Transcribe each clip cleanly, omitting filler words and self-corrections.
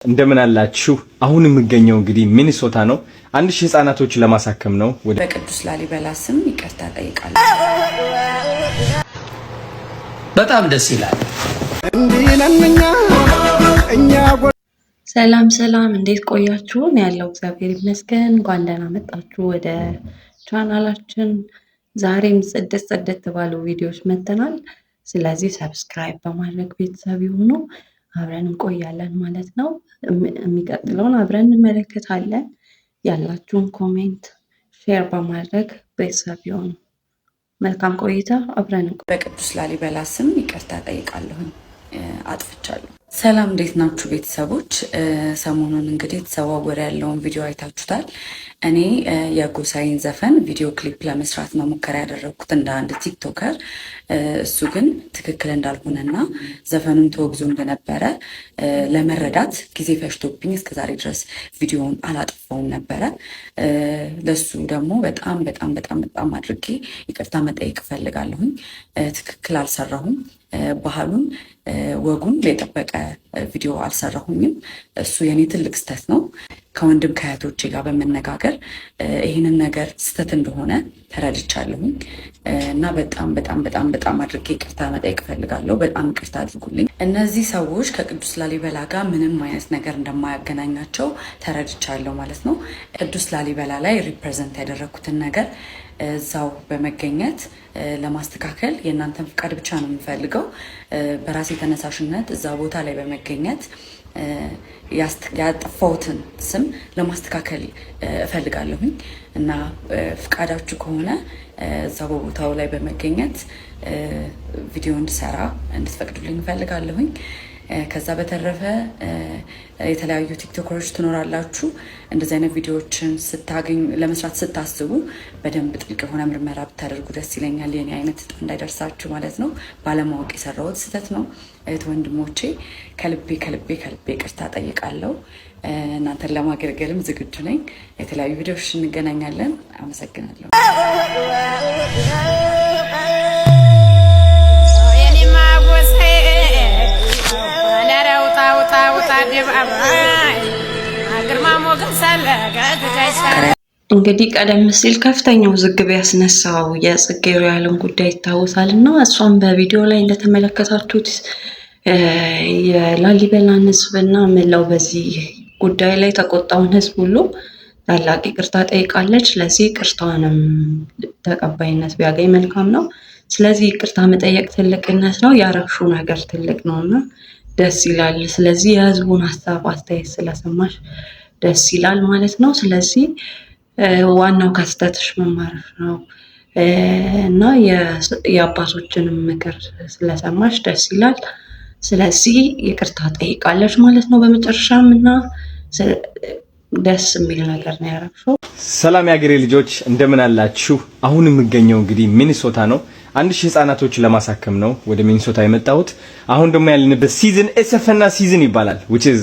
እንደምን አላችሁ? አሁን የምገኘው እንግዲህ ሚኒሶታ ነው። 1000 ህፃናቶች ለማሳከም ነው። ወደ በቅዱስ ላሊበላ ስም ይቅርታ ጠይቃለሁ። በጣም ደስ ይላል። ሰላም እንዴት ቆያችሁ? ያለው እግዚአብሔር ይመስገን። እንኳን ደህና መጣችሁ ወደ ቻናላችን። ዛሬም ጽድት ባሉ ቪዲዮዎች መጥተናል። ስለዚህ ሰብስክራይብ በማድረግ ቤተሰብ ይሁኑ። አብረን እንቆያለን ማለት ነው። የሚቀጥለውን አብረን እንመለከታለን። ያላችሁን ኮሜንት ሼር በማድረግ ቤተሰብ ይሁኑ። መልካም ቆይታ። አብረን በቅዱስ ላሊበላ ስም ይቅርታ ጠይቃለሁ። አጥፍቻለሁ። ሰላም እንዴት ናችሁ ቤተሰቦች? ሰሞኑን እንግዲህ የተዘዋወረ ያለውን ቪዲዮ አይታችሁታል። እኔ የጎሳዬን ዘፈን ቪዲዮ ክሊፕ ለመስራት ነው ሙከራ ያደረኩት እንደ አንድ ቲክቶከር። እሱ ግን ትክክል እንዳልሆነና ዘፈኑን ተወግዞ እንደነበረ ለመረዳት ጊዜ ፈጅቶብኝ እስከዛሬ ድረስ ቪዲዮውን አላጠፋውም ነበረ። ለሱ ደግሞ በጣም አድርጌ ይቅርታ መጠየቅ እፈልጋለሁኝ። ትክክል አልሰራሁም። ባህሉን ወጉን የጠበቀ ቪዲዮ አልሰራሁኝም። እሱ የኔ ትልቅ ስህተት ነው። ከወንድም ከእህቶቼ ጋር በመነጋገር ይህንን ነገር ስህተት እንደሆነ ተረድቻለሁኝ እና በጣም አድርጌ ይቅርታ መጠየቅ እፈልጋለሁ። በጣም ይቅርታ አድርጉልኝ። እነዚህ ሰዎች ከቅዱስ ላሊበላ ጋር ምንም አይነት ነገር እንደማያገናኛቸው ተረድቻለሁ ማለት ነው። ቅዱስ ላሊበላ ላይ ሪፕሬዘንት ያደረኩትን ነገር እዛው በመገኘት ለማስተካከል የእናንተን ፍቃድ ብቻ ነው የምፈልገው። በራሴ ተነሳሽነት እዛ ቦታ ላይ በመገኘት ያጠፋሁትን ስም ለማስተካከል እፈልጋለሁኝ እና ፍቃዳችሁ ከሆነ እዛ በቦታው ላይ በመገኘት ቪዲዮ እንድሰራ እንድትፈቅዱልኝ እፈልጋለሁኝ። ከዛ በተረፈ የተለያዩ ቲክቶከሮች ትኖራላችሁ። እንደዚህ አይነት ቪዲዮዎችን ለመስራት ስታስቡ በደንብ ጥልቅ የሆነ ምርመራ ብታደርጉ ደስ ይለኛል። የኔ አይነት እጣ እንዳይደርሳችሁ ማለት ነው። ባለማወቅ የሰራሁት ስህተት ነው። እህት ወንድሞቼ ከልቤ ይቅርታ ጠይቃለሁ። እናንተን ለማገልገልም ዝግጁ ነኝ። የተለያዩ ቪዲዮዎች እንገናኛለን። አመሰግናለሁ። እንግዲህ ቀደም ሲል ከፍተኛው ውዝግብ ያስነሳው የጽጌ ሮያልን ጉዳይ ይታወሳል እና እሷም በቪዲዮ ላይ እንደተመለከታችሁት የላሊበላን ሕዝብና መላው በዚህ ጉዳይ ላይ ተቆጣውን ሕዝብ ሁሉ ታላቅ ይቅርታ ጠይቃለች። ለዚህ ይቅርታዋንም ተቀባይነት ቢያገኝ መልካም ነው። ስለዚህ ይቅርታ መጠየቅ ትልቅነት ነው። ያረግሽው ነገር ትልቅ ነውና ደስ ይላል። ስለዚህ የህዝቡን ሀሳብ አስተያየት ስለሰማሽ ደስ ይላል ማለት ነው። ስለዚህ ዋናው ከስተትሽ መማረፍ ነው እና የአባቶችንም ምክር ስለሰማሽ ደስ ይላል። ስለዚህ ይቅርታ ጠይቃለች ማለት ነው በመጨረሻም እና ደስ የሚል ነገር ነው ያረግሽው። ሰላም የአገሬ ልጆች እንደምን አላችሁ? አሁን የምገኘው እንግዲህ ሚኒሶታ ነው። 1000 ህፃናቶች ለማሳከም ነው ወደ ሚኒሶታ የመጣሁት። አሁን ደግሞ ያለንበት ሲዝን ኤሰፈና ሲዝን ይባላል which is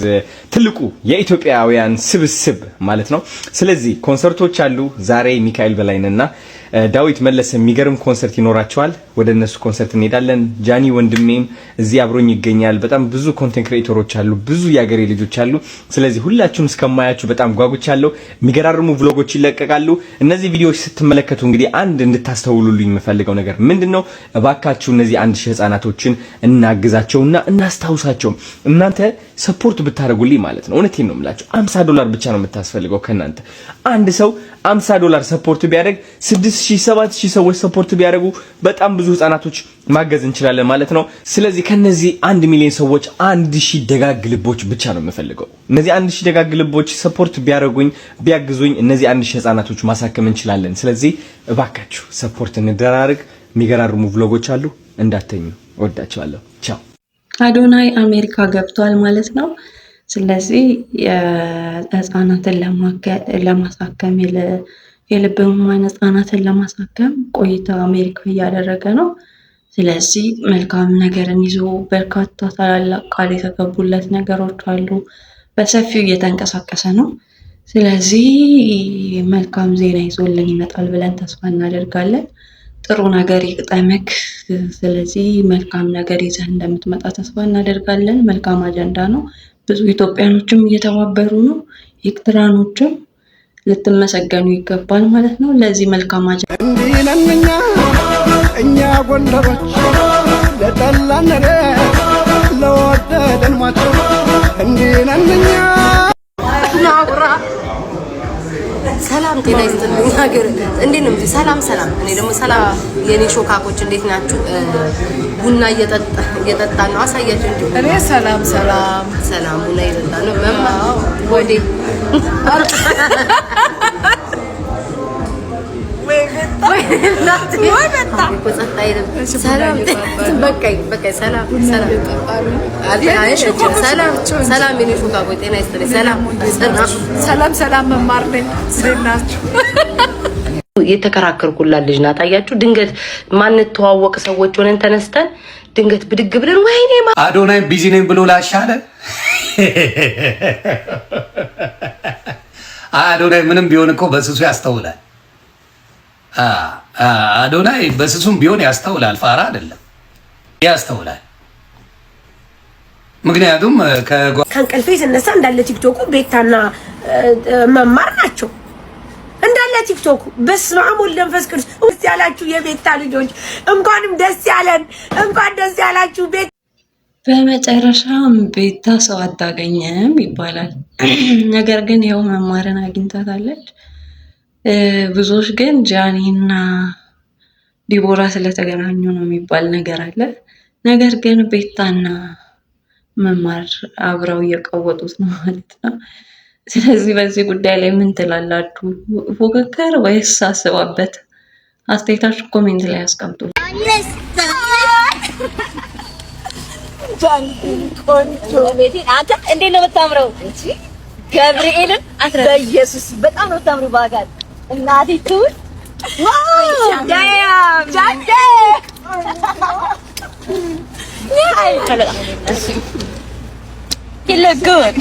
ትልቁ የኢትዮጵያውያን ስብስብ ማለት ነው። ስለዚህ ኮንሰርቶች አሉ። ዛሬ ሚካኤል በላይነና ዳዊት መለሰ የሚገርም ኮንሰርት ይኖራቸዋል። ወደ እነሱ ኮንሰርት እንሄዳለን። ጃኒ ወንድሜም እዚህ አብሮኝ ይገኛል። በጣም ብዙ ኮንቴንት ክሬተሮች አሉ፣ ብዙ ያገሬ ልጆች አሉ። ስለዚህ ሁላችሁም እስከማያችሁ በጣም ጓጉቻለሁ። የሚገራርሙ vlogoች ይለቀቃሉ። እነዚህ ቪዲዮዎች ስትመለከቱ እንግዲህ አንድ እንድታስተውሉልኝ የምፈልገው ነገር ምንድነው? እባካችሁ እነዚህ 1000 ህፃናቶችን እናግዛቸውና እናስታውሳቸው። እናንተ ሰፖርት ብታደርጉልኝ ማለት ነው። እውነቴን ነው የምላችሁ። $50 ብቻ ነው የምታስፈልገው ከናንተ። አንድ ሰው $50 ሰፖርት ቢያደርግ 6000 7000 ሰዎች ሰፖርት ቢያደርጉ በጣም ብዙ ህፃናቶች ማገዝ እንችላለን ማለት ነው። ስለዚህ ከነዚህ 1 ሚሊዮን ሰዎች 1000 ደጋግ ልቦች ብቻ ነው የምፈልገው። እነዚህ 1000 ደጋግ ልቦች ሰፖርት ቢያግዙኝ እነዚህ 1000 ህፃናቶች ማሳከም እንችላለን። ስለዚህ እባካችሁ ሰፖርት እንደራረግ። የሚገራርሙ vlogoች አሉ፣ እንዳትተኙ። ወዳችኋለሁ። ቻው። አዶናይ አሜሪካ ገብቷል ማለት ነው። ስለዚህ የህፃናትን ለማሳከም የልብ ህሙማን ህፃናትን ለማሳከም ቆይታ አሜሪካ እያደረገ ነው። ስለዚህ መልካም ነገርን ይዞ በርካታ ታላላቅ ቃል የተገቡለት ነገሮች አሉ። በሰፊው እየተንቀሳቀሰ ነው። ስለዚህ መልካም ዜና ይዞልን ይመጣል ብለን ተስፋ እናደርጋለን። ጥሩ ነገር ይቅጠምክ። ስለዚህ መልካም ነገር ይዘህ እንደምትመጣ ተስፋ እናደርጋለን። መልካም አጀንዳ ነው። ብዙ ኢትዮጵያኖችም እየተባበሩ ነው። ኤርትራኖችም ልትመሰገኑ ይገባል ማለት ነው። ለዚህ መልካም እኛ ጎንደሮች ለጠላን ለወደደን ማቸው እንዲህ ነን እኛ። ሰላም ጤና ይስጥልኝ ሀገር እንዴት ነው? ሰላም ሰላም። እኔ ደግሞ ሰላም የኔ ሾካኮች እንዴት ናችሁ? ቡና እየጠጣ ነው። አሳያችሁ እንጂ እኔ ሰላም ቡና እየጠጣ ነው። መማ ወዴ ሰላም መማር ነኝ። ናችሁ የተከራከርኩላት ልጅ ናት። አያችሁ ድንገት ማንተዋወቅ ሰዎች ሆነን ተነስተን ድንገት ብድግ ብለን ወይኔ አዶናይ ቢዚ ነኝ ብሎ ላሻለ አዶናይ ምንም ቢሆን እኮ በስሱ ያስተውላል። አዶናይ በስሱም ቢሆን ያስተውላል። ፋራ አይደለም፣ ያስተውላል። ምክንያቱም ከእንቅልፌ ስነሳ እንዳለ ቲክቶኩ ቤታና መማር ናቸው እንዳለ ቲክቶኩ። በስመ አብ ወወልድ ወመንፈስ ቅዱስ። ደስ ያላችሁ የቤታ ልጆች፣ እንኳንም ደስ ያለን፣ እንኳን ደስ ያላችሁ። በመጨረሻም ቤታ ሰው አታገኘም ይባላል። ነገር ግን ያው መማርን አግኝታታለች። ብዙዎች ግን ጃኒና ዲቦራ ስለተገናኙ ነው የሚባል ነገር አለ። ነገር ግን ቤታና መማር አብረው እየቀወጡት ነው ማለት ነው። ስለዚህ በዚህ ጉዳይ ላይ ምን ትላላችሁ? ፉክክር ወይስ አስባበት? አስተያየታችሁ ኮሜንት ላይ አስቀምጡ። አንተ እንዴት ነው የምታምረው? ገብርኤልን በኢየሱስ በጣም ነው የምታምረው። ባጋል እናቴ ትውል ዋው ዳያም ጃንዴ You look good.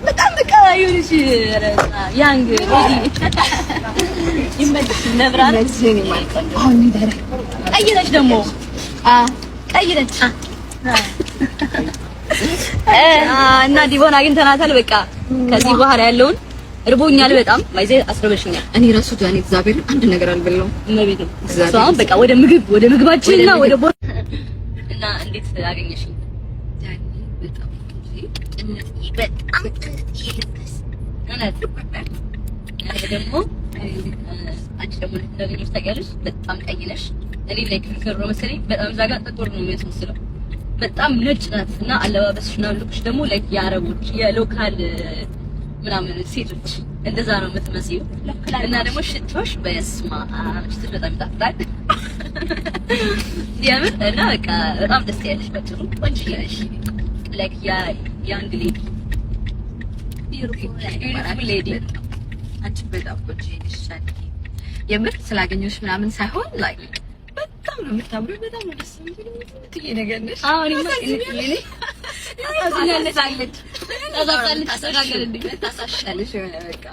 በጣም በቃ ይኸውልሽ ያንግ ይመልስ ነብራን አሁን እንደረ ቀይረሽ ደግሞ ቀይረሽ እና ዲቦን አግኝተናታል። በቃ ከዚህ በኋላ ያለውን እርቦኛል በጣም ማይዜ አስረበሽኛል። እኔ ራሱ ጃኒ እግዚአብሔር አንድ ነገር አልበላሁም። እመቤት ነው እግዚአብሔር በቃ ወደ ምግባችንና ወደ እና እንዴት አገኘሽኝ ጃኒ? በጣም በጣም ይልበስ ደግሞ አንቺ ደግሞ እንደዚህ ታውቂያለሽ። በጣም ቀይ ነሽ። እኔ ላይ ክርክር ነው መሰለኝ። በጣም እዛ ጋር ጥቁር ነው የሚያስመስለው። በጣም ነጭ ናት እና አለባበስሽ እና ልኩሽ ደግሞ ላይክ የአረቦች የሎካል ምናምን ሴቶች እንደዛ ነው የምትመስዪው። እና ደግሞ ሽቶሽ በስማ ሽቶሽ በጣም ይጣፍጣል የምር እና በቃ በጣም ደስ ያለሽ በጥሩ ቆንጆ ያለሽ ላይክ ያንግ ሌዲ ቢዩቲፉል ሌዲ አንቺ በጣም ቆንጆ ነሽ። የምር ስላገኘሁሽ ምናምን ሳይሆን ላይክ በጣም ነው የምታምሪው። በጣም ነው ደስ የሚለኝ ትዬ ነገር ነሽ። አዎ እኔ ታሳሻለሽ የሆነ በቃ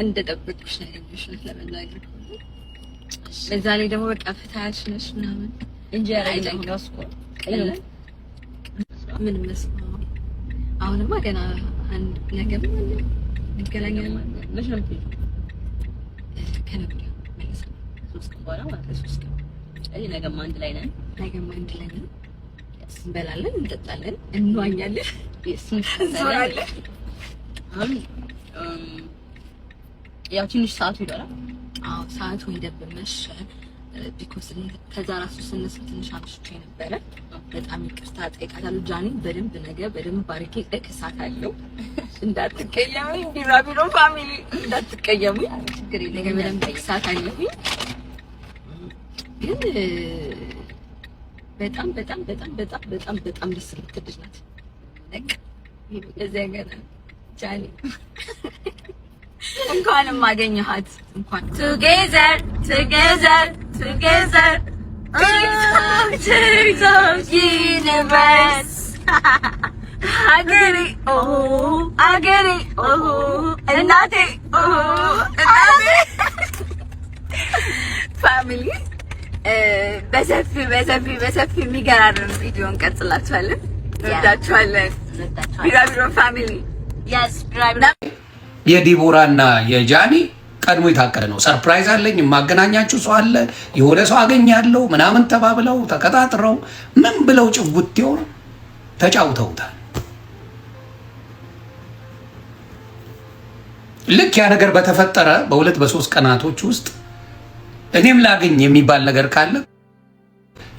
እንደጠበቅኩሽ ነው ያለሽ ለመናገር። በዛ ላይ ደግሞ በቃ ፍታያሽ ነሽ ምናምን እንጀራ ይደንጋስ እኮ ቀላል ምን መስሎ አሁንማ ገና አንድ ነገር ማለት እንገናኛለን ማለት ነው። ለምን ከነገ ማለት ነው ሶስት በኋላ ማለት ነው። ሶስት ቀን ነገም አንድ ላይ ነን። እንበላለን፣ እንጠጣለን፣ እንዋኛለን፣ እንሰራለን። ያው ትንሽ ሰዓቱ ይደራል። አዎ ሰዓቱ ይደብመሽ ቢኮዝ ከዛ ራሱ ስንስ ትንሽ አምሽቼ ነበረ። በጣም ይቅርታ ጠይቃታለሁ። ጃኒ በደንብ አድርጌ እከሳታለሁ። እንዳትቀየሚ ቢራቢሮ ፋሚሊ እንዳትቀየሚ። ችግር የለም በደንብ እከሳታለሁ። ግን በጣም ደስ የምትል ልጅ ናት። በቃ እዚህ ሀገር ጃኒ እንኳንም አገኘሃት እንኳን together universe አገሬ እናቴ ፋሚሊ በሰፊ የሚገራርም ቪዲዮ እንቀርጽላችኋለን። እንወዳችኋለን። ቢራቢሮ ፋሚሊ የዲቦራና የጃኒ ቀድሞ የታቀደ ነው። ሰርፕራይዝ አለኝ፣ የማገናኛችሁ ሰው አለ፣ የሆነ ሰው አገኛለሁ ምናምን ተባብለው ተቀጣጥረው ምን ብለው ጭውውቴው ተጫውተውታል። ልክ ያ ነገር በተፈጠረ በሁለት በሶስት ቀናቶች ውስጥ እኔም ላገኝ የሚባል ነገር ካለ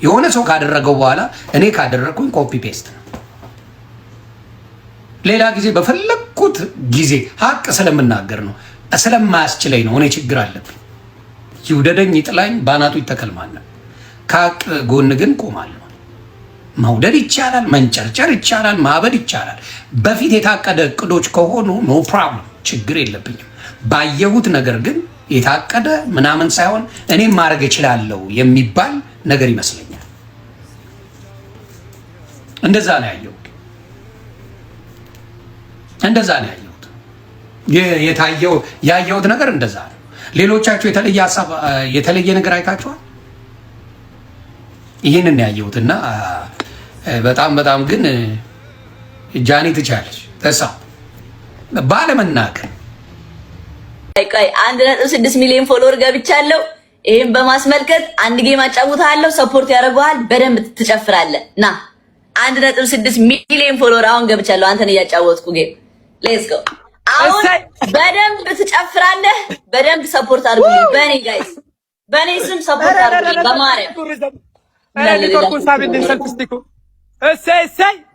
የሆነ ሰው ካደረገው በኋላ እኔ ካደረኩኝ ኮፒ ፔስት ነው። ሌላ ጊዜ በፈለኩት ጊዜ ሀቅ ስለምናገር ነው፣ ስለማያስችለኝ ነው። እኔ ችግር አለብኝ። ይውደደኝ ይጥላኝ ባናቱ ይተከልማል። ከሀቅ ጎን ግን ቆማለሁ። መውደድ ይቻላል፣ መንጨርጨር ይቻላል፣ ማበድ ይቻላል። በፊት የታቀደ እቅዶች ከሆኑ ኖ ፕሮብለም፣ ችግር የለብኝም። ባየሁት ነገር ግን የታቀደ ምናምን ሳይሆን እኔም ማድረግ እችላለሁ የሚባል ነገር ይመስለኛል። እንደዛ ነው ያየሁት። ያየሁት ነገር እንደዛ ነው። ሌሎቻችሁ የተለየ ሀሳብ የተለየ ነገር አይታችኋል? ይህንን ያየሁትና በጣም ግን ጃኒ ትቻለች ተሳ ባለመናገር ቆይ 1.6 ሚሊዮን ፎሎወር ገብቻለሁ። ይሄን በማስመልከት አንድ ጌም አጫውታለሁ። ሰፖርት ያደርገዋል። በደንብ ትጨፍራለህ። ና 1.6 ሚሊዮን ፎሎወር አሁን ገብቻለሁ። አንተን እያጫወትኩ ጌም ሌትስ ጎ። አሁን በደንብ ትጨፍራለህ። በደንብ ሰፖርት አድርጉልኝ። በኔ ጋይስ፣ በኔ ስም ሰፖርት አድርጉልኝ። በማርያም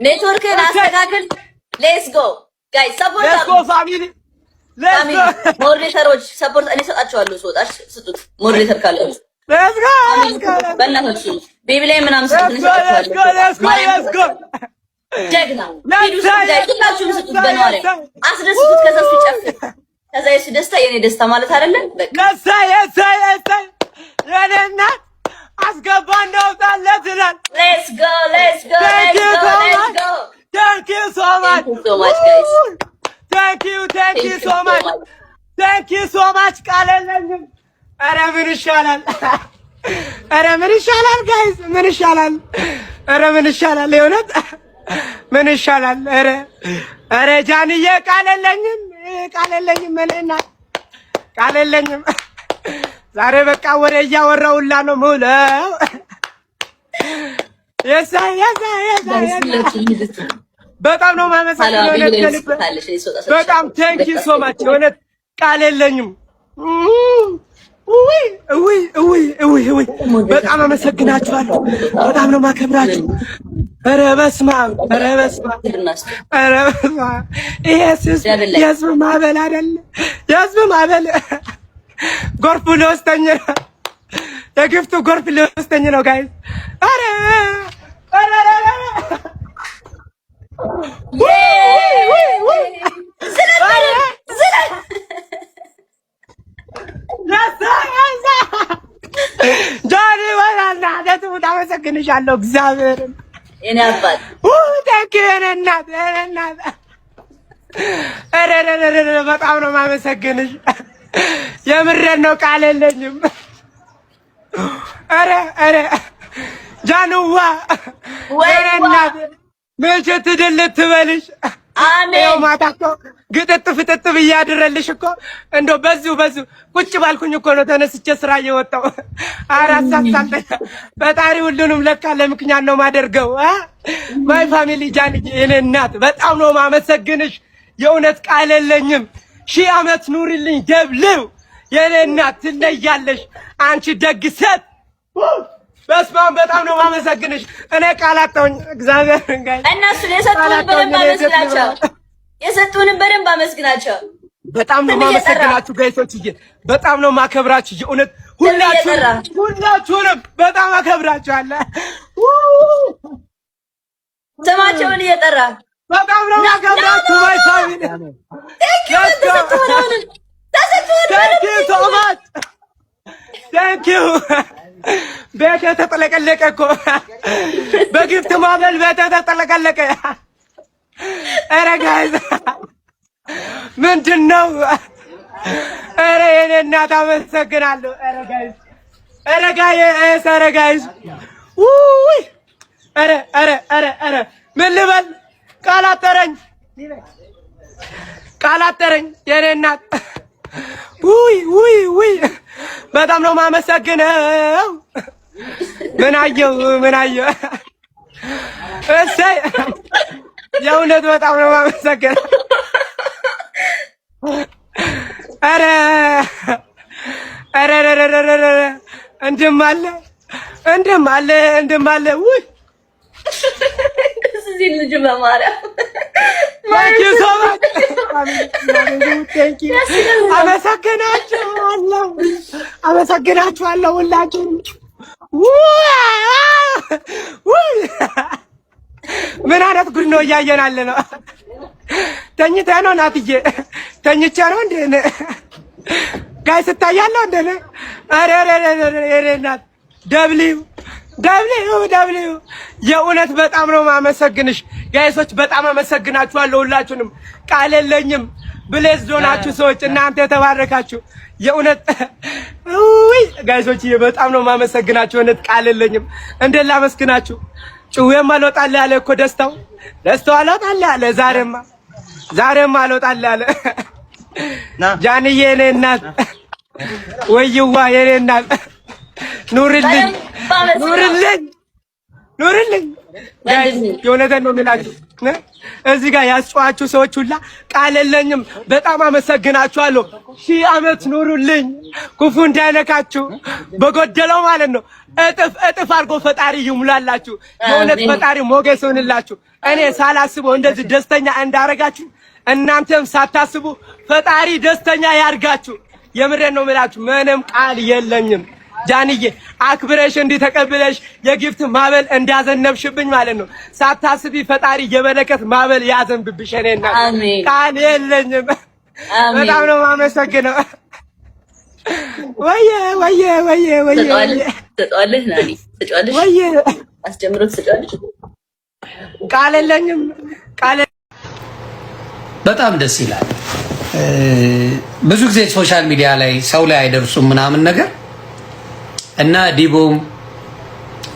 ኔትወርክን አስተካክል። ሌትስ ጎ ጋይስ፣ ሰፖርት አድርጉልኝ። ሞዴሬተሮች ሰፖርት እኔ ሰጣቸዋለሁ። ስወጣሽ ስጡት። ሞዴሬተር ካለ በእናታችሁ ቤቢ ላይ ምናምን ስጡት። ጀግና ሁላችሁም ስጡት። በማርያም አስደስቱት። ከዛ እሱ ይጨፍር። ከዛ የሱ ደስታ የኔ ደስታ ማለት አይደለም። በቃ የኔ እናት አስገባ እንዳውጣለት ይላል። ሌትስ ጎ Thank you so much guys. Thank you so much ቃለለኝም። ኧረ ምን ይሻላል? ጋይስ ምን ይሻላል? ምን ይሻላል? የእውነት ምን ይሻላል? ኧረ ጃንዬ ቃለለኝም እኔና ቃለለኝም። ዛሬ በቃ ወሬ እያወራሁላ ነው የምውለው። በጣም ነው የማመሰግነው። በጣም ቴንክ ዩ ሶ ማች። የእውነት ቃል የለኝም። በጣም አመሰግናችኋለሁ። በጣም ነው የማከብራችሁ። ኧረ በስመ አብ። ይሄስ የህዝብ ማዕበል አይደለ? የህዝብ ማዕበል ጎርፍ ሊወስደኝ ነው። የግፍቱ ጎርፍ ሊወስደኝ ነው ጋይስ። ኧረ ጃኒ ወላና ደቱት አመሰግንሻለሁ። እግዚአብሔርን የኔ አባት የኔ እናት በጣም ነው የማመሰግንሽ። የምሬን ነው፣ ቃል የለኝም። ጃንዋ የኔ እናት መቼ ትድልት ትበልሽ። አሜን። ማታ እኮ ግጥጥ ፍጥጥ ብዬ አድረልሽ እኮ እንደው በዚሁ ቁጭ ባልኩኝ እኮ ነው ተነስቼ ስራ እየወጣሁ አራት ሰዓት ፈጣሪ ሁሉንም ለካ ለምክንያት ነው ማደርገው። ማይ ፋሚሊ ጃንዬ የኔ እናት በጣም ነው ማመሰግንሽ። የእውነት ቃል የለኝም። 1000 ዓመት ኑሪልኝ ደብልው የኔ እናት ትለያለሽ አንቺ ደግ ሴት። በስማም በጣም ነው ማመሰግንሽ። እኔ ቃል አጣሁኝ። እግዚአብሔር እንጋይ እነሱ የሰጡንን በደንብ አመስግናቸው። በጣም ነው ማመሰግናችሁ ጋይሶችዬ። በጣም ነው ማከብራችሁ። የእውነት ሁላችሁንም በጣም አከብራችኋለሁ። ስማቸውን እየጠራ በጣም ነው ማከብራችሁ ማይ ፋሚሊ ቴንኪው ቤቴ ተጠለቀለቀ እኮ በጊፍት ማበል ቤቴ ተጠለቀለቀ። ኧረ ጋይዝ ምንድን ነው? ኧረ የኔ እናት አመሰግናለሁ። ኧረ ጋይዝ ውይ ኧረ ምን ልበል? ቃል አጠረኝ የኔ እናት። ውይ በጣም ነው ማመሰግነው። ምን አየው እሰይ የእውነት በጣም ነው ማመሰግነው። ኧረ እንድም አለ ውይ እዚህ ልጅ በማርያም አመሰግናችኋለሁ ሁላችሁም። ምን አይነት ጉድ ነው እያየናል ነው? ተኝተህ ነው ናትዬ? ተኝቼ ነው እንዴ? ጋይ ስታያለሁ እንዴ? አረ እናት ደብሊው የእውነት በጣም ነው ማመሰግንሽ ጋይሶች፣ በጣም አመሰግናችኋለሁ ሁላችሁንም። ቃል የለኝም። ብሌዝ ዶናችሁ ሰዎች እናንተ የተባረካችሁ የእውነት ውይ ጋይሶች በጣም ነው ማመሰግናችሁ። እውነት ቃል የለኝም። እንዴት ላመስግናችሁ? ጭዌም አልወጣልህ ያለ እኮ ደስታው አልወጣልህ ያለ ዛሬም አልወጣልህ ያለ ጃንዬ የኔ እናት ወይዋ የኔ እናት ኑርልኝ የእውነቴን ነው የምላችሁ። እዚህ ጋር ያስጨዋችሁ ሰዎች ሁላ ቃል የለኝም። በጣም አመሰግናችኋለሁ። 1000 ዓመት ኑሩልኝ፣ ክፉ እንዳይነካችሁ፣ በጎደለው ማለት ነው እጥፍ አድርጎ ፈጣሪ ይሙላላችሁ። የእውነት ፈጣሪ ሞገስ ይሁንላችሁ። እኔ ሳላስበው እንደዚህ ደስተኛ እንዳረጋችሁ እናንተም ሳታስቡ ፈጣሪ ደስተኛ ያርጋችሁ። የምሬን ነው የምላችሁ። ምንም ቃል የለኝም። ጃንዬ አክብረሽ እንዲተቀበለሽ የጊፍት ማበል እንዳዘነብሽብኝ ማለት ነው። ሳታስቢ ፈጣሪ የበረከት ማበል ያዘንብብሽ። እኔና ቃል የለኝም። በጣም ነው የማመሰግነው። ወየ ተጧለህ ናኒ ተጧለሽ አስጀምሮ ተጧለሽ። ቃል የለኝም። በጣም ደስ ይላል። ብዙ ጊዜ ሶሻል ሚዲያ ላይ ሰው ላይ አይደርሱም ምናምን ነገር እና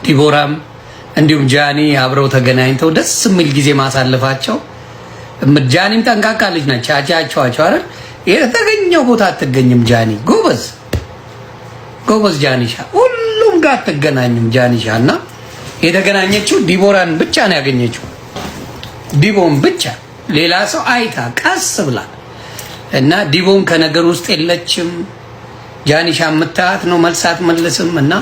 ዲቦራም እንዲሁም ጃኒ አብረው ተገናኝተው ደስ የሚል ጊዜ ማሳለፋቸው። ጃኒም ጠንቃቃ ልጅ ነች። አቻቸው አይደል? የተገኘው ቦታ አትገኝም። ጃኒ ጎበዝ ጃኒሻ ሁሉም ጋር አትገናኝም ጃኒሻ። እና የተገናኘችው ዲቦራን ብቻ ነው ያገኘችው። ዲቦም ብቻ ሌላ ሰው አይታ ቀስ ብላ እና ዲቦም ከነገር ውስጥ የለችም። ጃኒሻ የምታያት ነው መልሳት መልስም። እና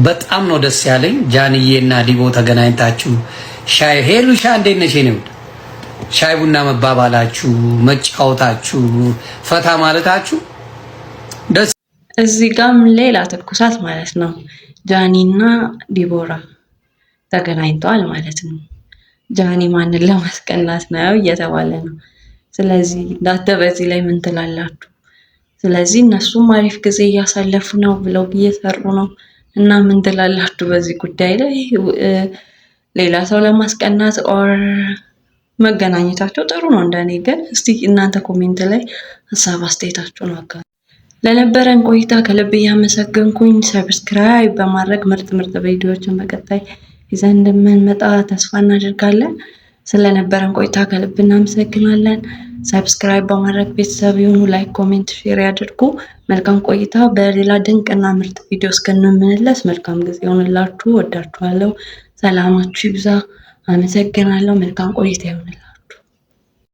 በጣም ነው ደስ ያለኝ ጃንዬ እና ዲቦ ተገናኝታችሁ ሻይ ሄሉሻ እንዴት ነሽ? ነው ሻይ ቡና መባባላችሁ፣ መጫወታችሁ፣ ፈታ ማለታችሁ ደስ። እዚህ ጋም ሌላ ትኩሳት ማለት ነው። ጃኒና ዲቦራ ተገናኝተዋል ማለት ነው። ጃኒ ማንን ለማስቀናት ነው እየተባለ ነው። ስለዚህ እናንተ በዚህ ላይ ምን ትላላችሁ? ስለዚህ እነሱም አሪፍ ጊዜ እያሳለፉ ነው ብለው እየሰሩ ነው እና ምን ትላላችሁ በዚህ ጉዳይ ላይ? ሌላ ሰው ለማስቀናት ኦር መገናኘታቸው ጥሩ ነው እንደኔ። ግን እስቲ እናንተ ኮሜንት ላይ ሀሳብ አስተያየታችሁን አጋሩ። ለነበረን ቆይታ ከልብ እያመሰገንኩኝ ሰብስክራይብ በማድረግ ምርጥ ቪዲዮዎችን በቀጣይ ይዘን እንደምንመጣ ተስፋ እናደርጋለን። ስለነበረን ቆይታ ከልብ እናመሰግናለን። ሰብስክራይብ በማድረግ ቤተሰብ ይሁኑ። ላይክ፣ ኮሜንት፣ ሼር ያድርጉ። መልካም ቆይታ። በሌላ ድንቅና ምርጥ ቪዲዮ እስከምንመለስ መልካም ጊዜ ይሁንላችሁ። ወዳችኋለሁ። ሰላማችሁ ይብዛ። አመሰግናለሁ። መልካም ቆይታ ይሁንላችሁ።